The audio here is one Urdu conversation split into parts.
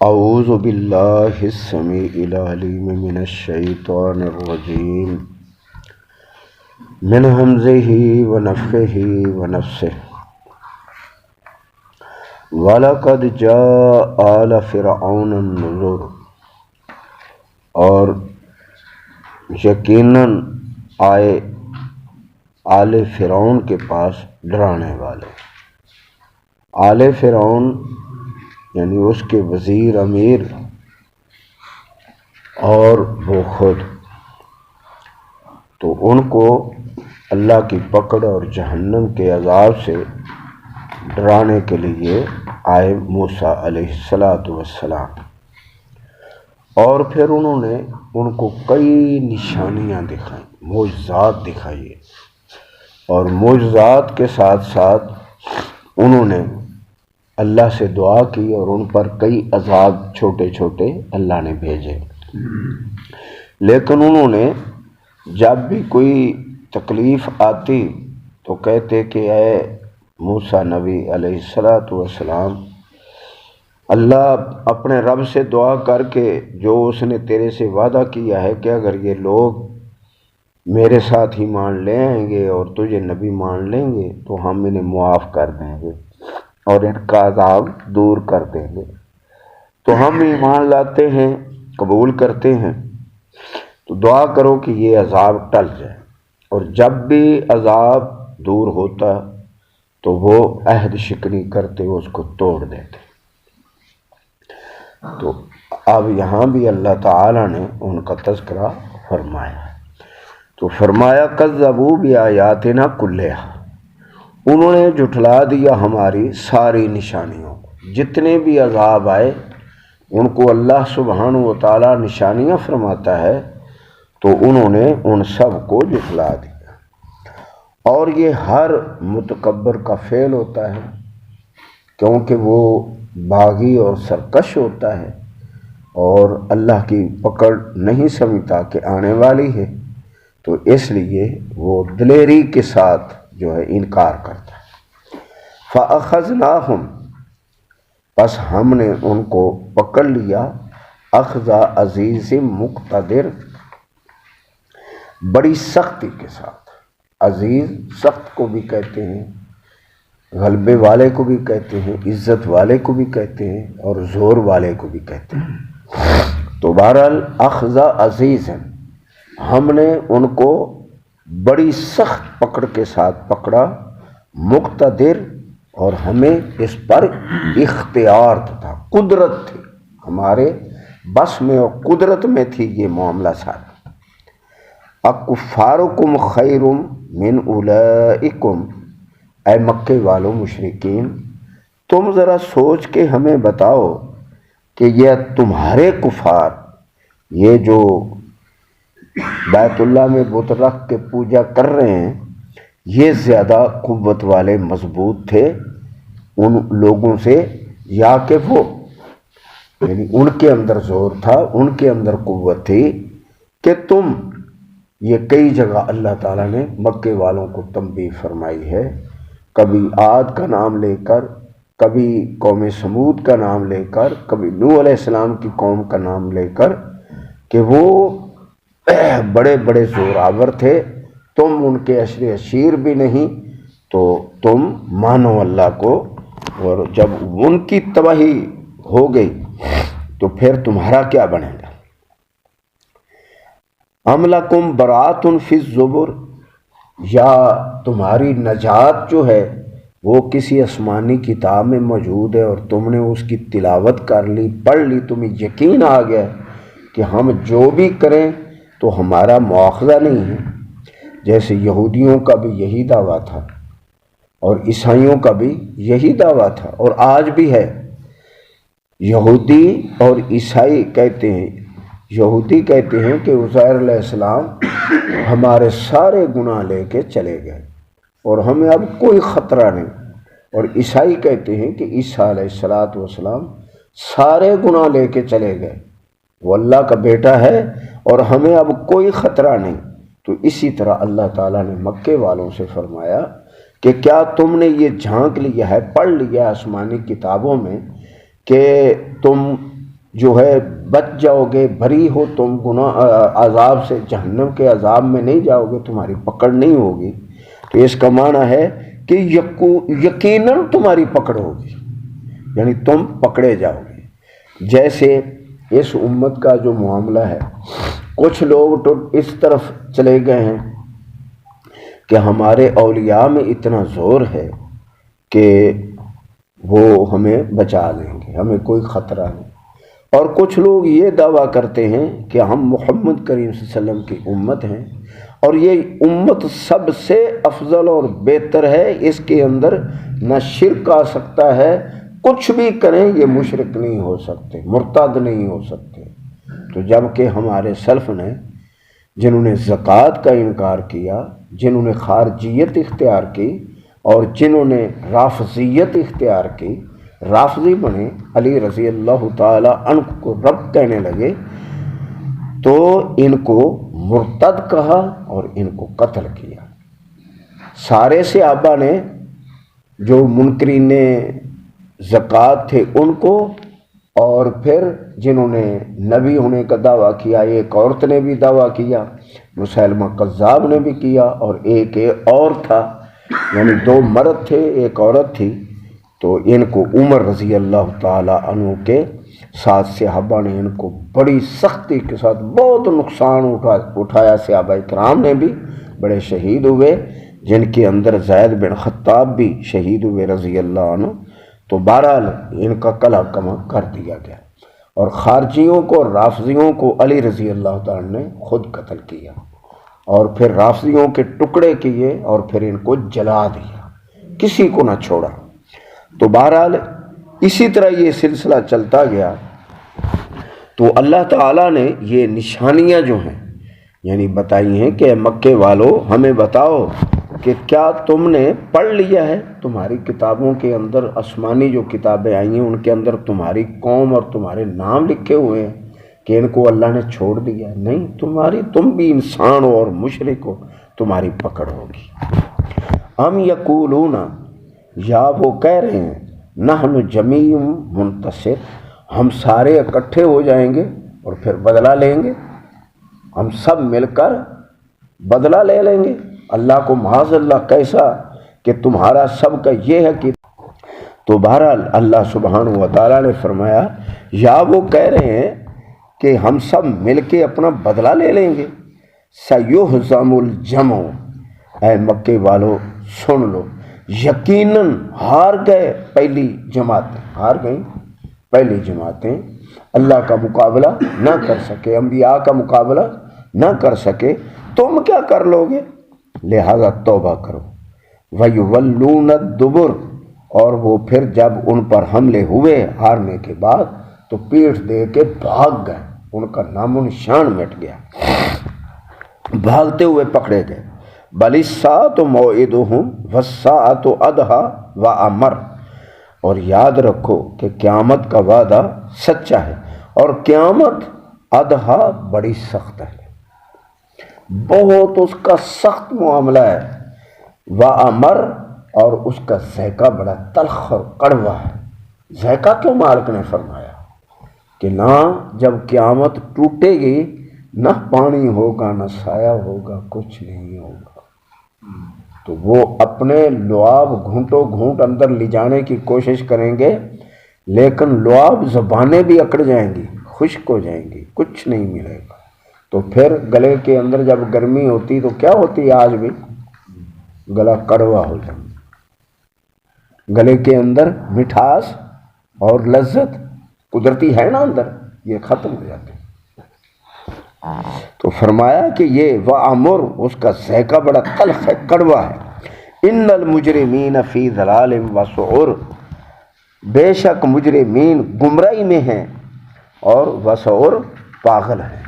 اعوذ باللہ السمیع العلیم من الشیطان الرجیم من ہمزہ ونفخہ ونفثہ وَلَقَدْ جَاءَ آلَ فِرْعَوْنَ النُّذُرُ، اور یقیناً آئے آل فرعون کے پاس ڈرانے والے۔ آل فرعون یعنی اس کے وزیر امیر اور وہ خود، تو ان کو اللہ کی پکڑ اور جہنم کے عذاب سے ڈرانے کے لیے آئے موسیٰ علیہ السلام، اور پھر انہوں نے ان کو کئی نشانیاں دکھائیں، معجزات دکھائیے، اور معجزات کے ساتھ ساتھ انہوں نے اللہ سے دعا کی اور ان پر کئی عذاب چھوٹے چھوٹے اللہ نے بھیجے۔ لیکن انہوں نے جب بھی کوئی تکلیف آتی تو کہتے کہ اے موسیٰ نبی علیہ السلام، اللہ اپنے رب سے دعا کر کے جو اس نے تیرے سے وعدہ کیا ہے کہ اگر یہ لوگ میرے ساتھ ہی مان لے آئیں گے اور تجھے نبی مان لیں گے تو ہم انہیں معاف کر دیں گے اور ان کا عذاب دور کر دیں گے، تو ہم ایمان لاتے ہیں، قبول کرتے ہیں، تو دعا کرو کہ یہ عذاب ٹل جائے۔ اور جب بھی عذاب دور ہوتا تو وہ عہد شکنی کرتے، اس کو توڑ دیتے۔ تو اب یہاں بھی اللہ تعالیٰ نے ان کا تذکرہ فرمایا، تو فرمایا کذبوا بآیاتنا کلھا، انہوں نے جھٹلا دیا ہماری ساری نشانیوں کو، جتنے بھی عذاب آئے ان کو اللہ سبحانہ و تعالیٰ نشانیاں فرماتا ہے تو انہوں نے ان سب کو جھٹلا دیا۔ اور یہ ہر متکبر کا فعل ہوتا ہے، کیونکہ وہ باغی اور سرکش ہوتا ہے اور اللہ کی پکڑ نہیں سمجھتا کہ آنے والی ہے، تو اس لیے وہ دلیری کے ساتھ جو ہے انکار کرتا ہے۔ فَأَخَذْنَاهُمْ، پس ہم نے ان کو پکڑ لیا، اخذ عزیز مقتدر، بڑی سختی کے ساتھ۔ عزیز سخت کو بھی کہتے ہیں، غلبے والے کو بھی کہتے ہیں، عزت والے کو بھی کہتے ہیں اور زور والے کو بھی کہتے ہیں۔ تو بہرحال اخذ عزیز، ہم نے ان کو بڑی سخت پکڑ کے ساتھ پکڑا، مقتدر، اور ہمیں اس پر اختیار تھا، قدرت تھی، ہمارے بس میں اور قدرت میں تھی یہ معاملہ سارا۔ اکفارکم خیر من اولئکم، اے مکے والو مشرکین، تم ذرا سوچ کے ہمیں بتاؤ کہ یہ تمہارے کفار، یہ جو بیت اللہ میں بت رکھ کے پوجا کر رہے ہیں، یہ زیادہ قوت والے مضبوط تھے ان لوگوں سے، یا کہ وہ، یعنی ان کے اندر زور تھا، ان کے اندر قوت تھی کہ تم، یہ کئی جگہ اللہ تعالیٰ نے مکے والوں کو تنبیہ فرمائی ہے، کبھی عاد کا نام لے کر، کبھی قوم سمود کا نام لے کر، کبھی نوح علیہ السلام کی قوم کا نام لے کر، کہ وہ بڑے بڑے زوراور تھے، تم ان کے عشر عشیر بھی نہیں، تو تم مانو اللہ کو، اور جب ان کی تباہی ہو گئی تو پھر تمہارا کیا بنے گا۔ ام لکم براۃ فی الزبر، یا تمہاری نجات جو ہے وہ کسی آسمانی کتاب میں موجود ہے اور تم نے اس کی تلاوت کر لی، پڑھ لی، تمہیں یقین آ گیا کہ ہم جو بھی کریں تو ہمارا مواخذہ نہیں ہے۔ جیسے یہودیوں کا بھی یہی دعویٰ تھا اور عیسائیوں کا بھی یہی دعویٰ تھا، اور آج بھی ہے۔ یہودی اور عیسائی کہتے ہیں، یہودی کہتے ہیں کہ عزیر علیہ السلام ہمارے سارے گناہ لے کے چلے گئے اور ہمیں اب کوئی خطرہ نہیں، اور عیسائی کہتے ہیں کہ عیسیٰ علیہ السلام سارے گناہ لے کے چلے گئے، وہ اللہ کا بیٹا ہے اور ہمیں اب کوئی خطرہ نہیں۔ تو اسی طرح اللہ تعالیٰ نے مکے والوں سے فرمایا کہ کیا تم نے یہ جھانک لیا ہے، پڑھ لیا آسمانی کتابوں میں کہ تم جو ہے بچ جاؤ گے، بری ہو تم گناہ عذاب سے، جہنم کے عذاب میں نہیں جاؤ گے، تمہاری پکڑ نہیں ہوگی، تو اس کا معنی ہے کہ یقیناً تمہاری پکڑ ہوگی، یعنی تم پکڑے جاؤ گے۔ جیسے اس امت کا جو معاملہ ہے، کچھ لوگ تو اس طرف چلے گئے ہیں کہ ہمارے اولیاء میں اتنا زور ہے کہ وہ ہمیں بچا لیں گے، ہمیں کوئی خطرہ نہیں، اور کچھ لوگ یہ دعویٰ کرتے ہیں کہ ہم محمد کریم صلی اللہ علیہ وسلم کی امت ہیں، اور یہ امت سب سے افضل اور بہتر ہے، اس کے اندر نہ شرک آ سکتا ہے، کچھ بھی کریں یہ مشرک نہیں ہو سکتے، مرتد نہیں ہو سکتے۔ تو جب کہ ہمارے سلف نے، جنہوں نے زکوٰۃ کا انکار کیا، جنہوں نے خارجیت اختیار کی، اور جنہوں نے رافضیت اختیار کی، رافضی بنے، علی رضی اللہ تعالی عنہ کو رب کہنے لگے، تو ان کو مرتد کہا اور ان کو قتل کیا۔ سارے صحابہ نے، جو منکرین زکوٰۃ تھے ان کو، اور پھر جنہوں نے نبی ہونے کا دعویٰ کیا، ایک عورت نے بھی دعویٰ کیا، مسیلمہ کذاب نے بھی کیا، اور ایک اور تھا، یعنی 2 مرد تھے ایک عورت تھی، تو ان کو عمر رضی اللہ تعالی عنہ کے ساتھ صحابہ نے ان کو بڑی سختی کے ساتھ بہت نقصان اٹھایا، صحابہ کرام نے بھی بڑے شہید ہوئے، جن کے اندر زید بن خطاب بھی شہید ہوئے رضی اللہ عنہ۔ تو بہرحال ان کا کلا کما کر دیا گیا، اور خارجیوں کو، رافضیوں کو علی رضی اللہ تعالیٰ نے خود قتل کیا، اور پھر رافضیوں کے ٹکڑے کیے، اور پھر ان کو جلا دیا، کسی کو نہ چھوڑا۔ تو بہرحال اسی طرح یہ سلسلہ چلتا گیا۔ تو اللہ تعالیٰ نے یہ نشانیاں جو ہیں یعنی بتائی ہیں کہ مکے والو ہمیں بتاؤ کہ کیا تم نے پڑھ لیا ہے، تمہاری کتابوں کے اندر، آسمانی جو کتابیں آئی ہیں ان کے اندر تمہاری قوم اور تمہارے نام لکھے ہوئے ہیں کہ ان کو اللہ نے چھوڑ دیا؟ نہیں، تم بھی انسان ہو اور مشرک ہو، تمہاری پکڑ ہوگی۔ ہم یقولون، یا وہ کہہ رہے ہیں، نحن جمیع منتصر، ہم سارے اکٹھے ہو جائیں گے اور پھر بدلہ لیں گے، ہم سب مل کر بدلہ لے لیں گے۔ اللہ کو معاذ اللہ کیسا کہ تمہارا سب کا یہ ہے کہ، تو بہرحال اللہ سبحانہ و تعالیٰ نے فرمایا، یا وہ کہہ رہے ہیں کہ ہم سب مل کے اپنا بدلہ لے لیں گے۔ سیہزم الجمع، اے مکے والو سن لو، یقیناً ہار گئے پہلی جماعتیں، ہار گئیں پہلی جماعتیں، اللہ کا مقابلہ نہ کر سکے، انبیاء کا مقابلہ نہ کر سکے، تم کیا کر لو گے؟ لہذا توبہ کرو۔ وَيُوَلُّونَ الدُّبُرَ، اور وہ پھر جب ان پر حملے ہوئے ہارنے کے بعد تو پیٹھ دے کے بھاگ گئے، ان کا نام و نشان مٹ گیا، بھاگتے ہوئے پکڑے گئے۔ بَلِ السَّاعَةُ مَوْعِدُهُمْ وَالسَّاعَةُ أَدْهَىٰ وَأَمَرُّ، اور یاد رکھو کہ قیامت کا وعدہ سچا ہے، اور قیامت ادھا بڑی سخت ہے، بہت اس کا سخت معاملہ ہے۔ وَأَمَرُّ، اور اس کا ذائقہ بڑا تلخ اور کڑوا ہے۔ ذائقہ کیوں مالک نے فرمایا کہ نہ جب قیامت ٹوٹے گی نہ پانی ہوگا نہ سایہ ہوگا، کچھ نہیں ہوگا، تو وہ اپنے لعاب گھونٹوں گھونٹ اندر لے جانے کی کوشش کریں گے، لیکن لعاب زبانیں بھی اکڑ جائیں گی، خشک ہو جائیں گی، کچھ نہیں ملے گا۔ تو پھر گلے کے اندر جب گرمی ہوتی تو کیا ہوتی ہے؟ آج بھی گلا کڑوا ہو جائے، گلے کے اندر مٹھاس اور لذت قدرتی ہے نا اندر، یہ ختم ہو جاتی ہے۔ تو فرمایا کہ یہ وَأَمُرُّ، اس کا ذائقہ بڑا تلخ ہے، کڑوا ہے۔ إِنَّ الْمُجْرِمِينَ فِي ضَلَالٍ وَسُعُرٍ، بے شک مجرمین گمراہی میں ہیں اور وسعر پاگل ہیں،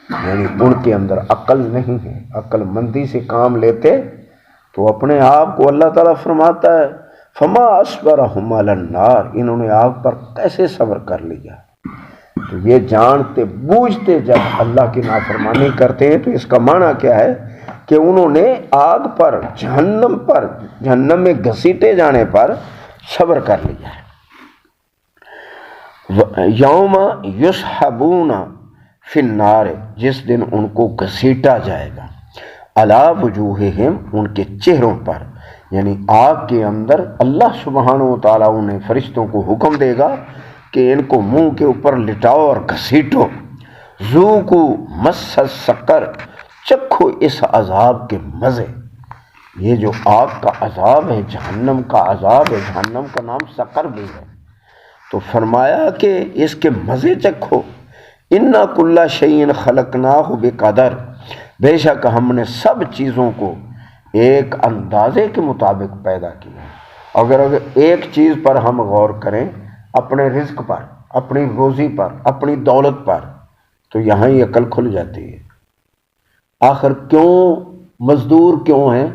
یعنی ان کے اندر عقل نہیں ہے، عقل مندی سے کام لیتے تو اپنے آپ کو اللہ تعالیٰ فرماتا ہے فما اصبرہم علی النار، انہوں نے آگ پر کیسے صبر کر لیا۔ تو یہ جانتے بوجھتے جب اللہ کی نافرمانی کرتے ہیں تو اس کا معنی کیا ہے کہ انہوں نے آگ پر، جہنم میں گھسیٹے جانے پر صبر کر لیا ہے۔ یوم یسحبون فی النار، جس دن ان کو گھسیٹا جائے گا، علی وجوہہم، ان کے چہروں پر، یعنی آگ کے اندر اللہ سبحانہ و تعالیٰ انہیں فرشتوں کو حکم دے گا کہ ان کو منہ کے اوپر لٹاؤ اور گھسیٹو، ذوقوا مس السقر، چکھو اس عذاب کے مزے۔ یہ جو آگ کا عذاب ہے، جہنم کا عذاب ہے، جہنم کا نام سقر بھی ہے، تو فرمایا کہ اس کے مزے چکھو۔ انا کل شیء خلقناہ بقدر، بے شک ہم نے سب چیزوں کو ایک اندازے کے مطابق پیدا کیا۔ اگر ایک چیز پر ہم غور کریں، اپنے رزق پر، اپنی روزی پر، اپنی دولت پر، تو یہاں ہی عقل کھل جاتی ہے۔ آخر کیوں مزدور کیوں ہیں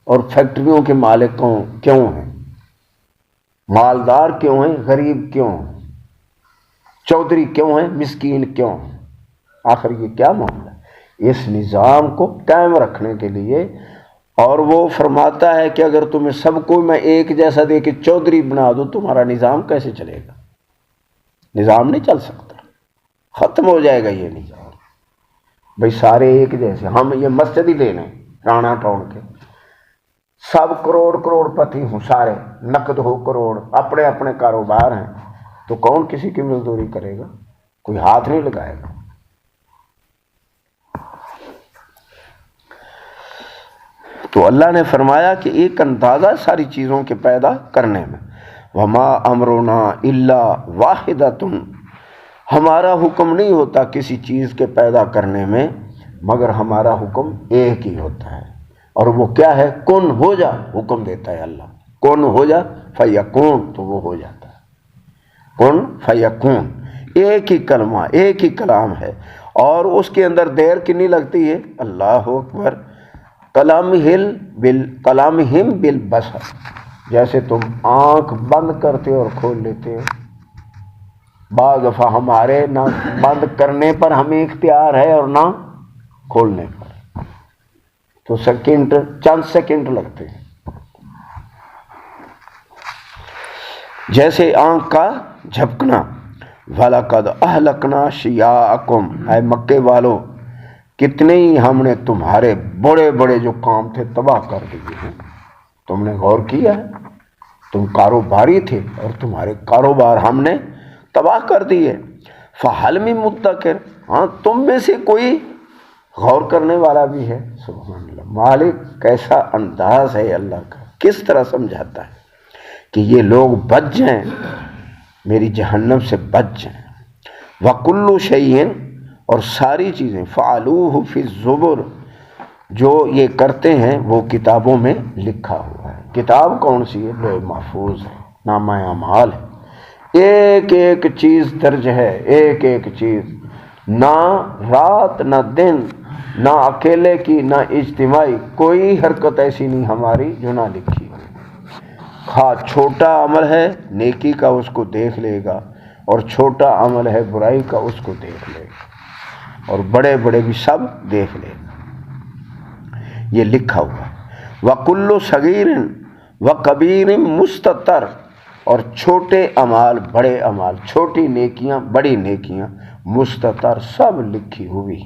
اور فیکٹریوں کے مالک کیوں ہیں؟ مالدار کیوں ہیں، غریب کیوں ہیں، چودھری کیوں ہیں، مسکین کیوں ہیں؟ آخر یہ کیا معاملہ ہے؟ اس نظام کو قائم رکھنے کے لیے، اور وہ فرماتا ہے کہ اگر تمہیں سب کو میں ایک جیسا دے کے چودھری بنا دوں، تمہارا نظام کیسے چلے گا؟ نظام نہیں چل سکتا، ختم ہو جائے گا یہ نظام۔ بھئی سارے ایک جیسے، ہم یہ مسجد ہی لے لیں رانا ٹاؤن کے، سب کروڑ پتی ہوں، سارے نقد ہو کروڑ، اپنے اپنے کاروبار ہیں، تو کون کسی کی مزدوری کرے گا؟ کوئی ہاتھ نہیں لگائے گا۔ تو اللہ نے فرمایا کہ ایک اندازہ ساری چیزوں کے پیدا کرنے میں، وما امرنا الا واحدۃ، ہمارا حکم نہیں ہوتا کسی چیز کے پیدا کرنے میں مگر ہمارا حکم ایک ہی ہوتا ہے، اور وہ کیا ہے؟ کن ہو جا، حکم دیتا ہے اللہ، کن ہو جا فیکون، تو وہ ہو جاتا ہے، کن فیکون، ایک ہی کلمہ، ایک ہی کلام ہے، اور اس کے اندر دیر کنی لگتی ہے؟ اللہ اکبر، کلامہم بالبصر، جیسے تم آنکھ بند کرتے اور کھول لیتے ہو، بعض دفعہ ہمارے نہ بند کرنے پر ہمیں اختیار ہے اور نہ کھولنے پر، تو سیکنڈ، چند سیکنڈ لگتے ہیں۔ جیسے آنکھ کا جھپکنا، وَلَقَدْ أَهْلَكْنَا شِيَاعَكُمْ، اے مکے والو کتنے ہی ہم نے تمہارے بڑے بڑے جو کام تھے تباہ کر دیے ہیں۔ تم نے غور کیا ہے؟ تم کاروباری تھے اور تمہارے کاروبار ہم نے تباہ کر دیے۔ فَهَلْ مِن مُدَّكِرٍ، ہاں تم میں سے کوئی غور کرنے والا بھی ہے؟ سبحان اللہ، مالک کیسا انداز ہے اللہ کا، کس طرح سمجھاتا ہے کہ یہ لوگ بچ جائیں، میری جہنم سے بچ جائیں۔ وَكُلُّ شَيْءٍ، اور ساری چیزیں، فَعَلُوهُ فِي الزُّبُرِ، جو یہ کرتے ہیں وہ کتابوں میں لکھا ہوا ہے۔ کتاب کون سی ہے؟ لوح محفوظ ہے، نامہ اعمال ہے، ایک ایک چیز درج ہے، ایک ایک چیز، نہ رات نہ دن، نہ اکیلے کی نہ اجتماعی، کوئی حرکت ایسی نہیں ہماری جو نہ لکھی ہو۔ ہاں چھوٹا عمل ہے نیکی کا اس کو دیکھ لے گا، اور چھوٹا عمل ہے برائی کا اس کو دیکھ لے گا، اور بڑے بڑے بھی سب دیکھ لے گا، یہ لکھا ہوا۔ وَكُلُّ صَغِيرٍ وَكَبِيرٍ مُسْتَطَرٍ، اور چھوٹے اعمال بڑے اعمال، چھوٹی نیکیاں بڑی نیکیاں، مستطر سب لکھی ہوئی۔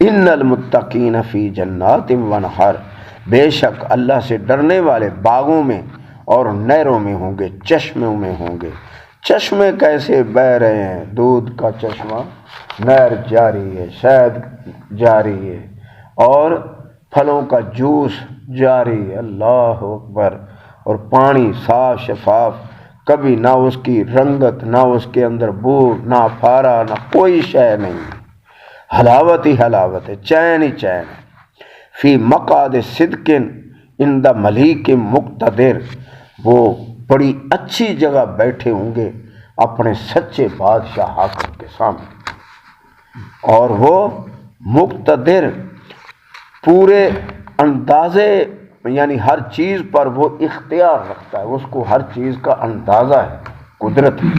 ان المتقین فی جنات ونہر، بے شک اللہ سے ڈرنے والے باغوں میں اور نہروں میں ہوں گے، چشموں میں ہوں گے۔ چشمے کیسے بہ رہے ہیں؟ دودھ کا چشمہ، نہر جاری ہے، شہد جاری ہے، اور پھلوں کا جوس جاری ہے، اللہ اکبر، اور پانی صاف شفاف، کبھی نہ اس کی رنگت، نہ اس کے اندر بو، نہ پھارا، نہ کوئی شے نہیں، حلاوت ہی حلاوت ہے، چین ہی چین ہے۔ فی مقعد صدق عند ملیک مقتدر، وہ بڑی اچھی جگہ بیٹھے ہوں گے اپنے سچے بادشاہ حاکم کے سامنے، اور وہ مقتدر پورے اندازے، یعنی ہر چیز پر وہ اختیار رکھتا ہے، اس کو ہر چیز کا اندازہ ہے، قدرت ہے۔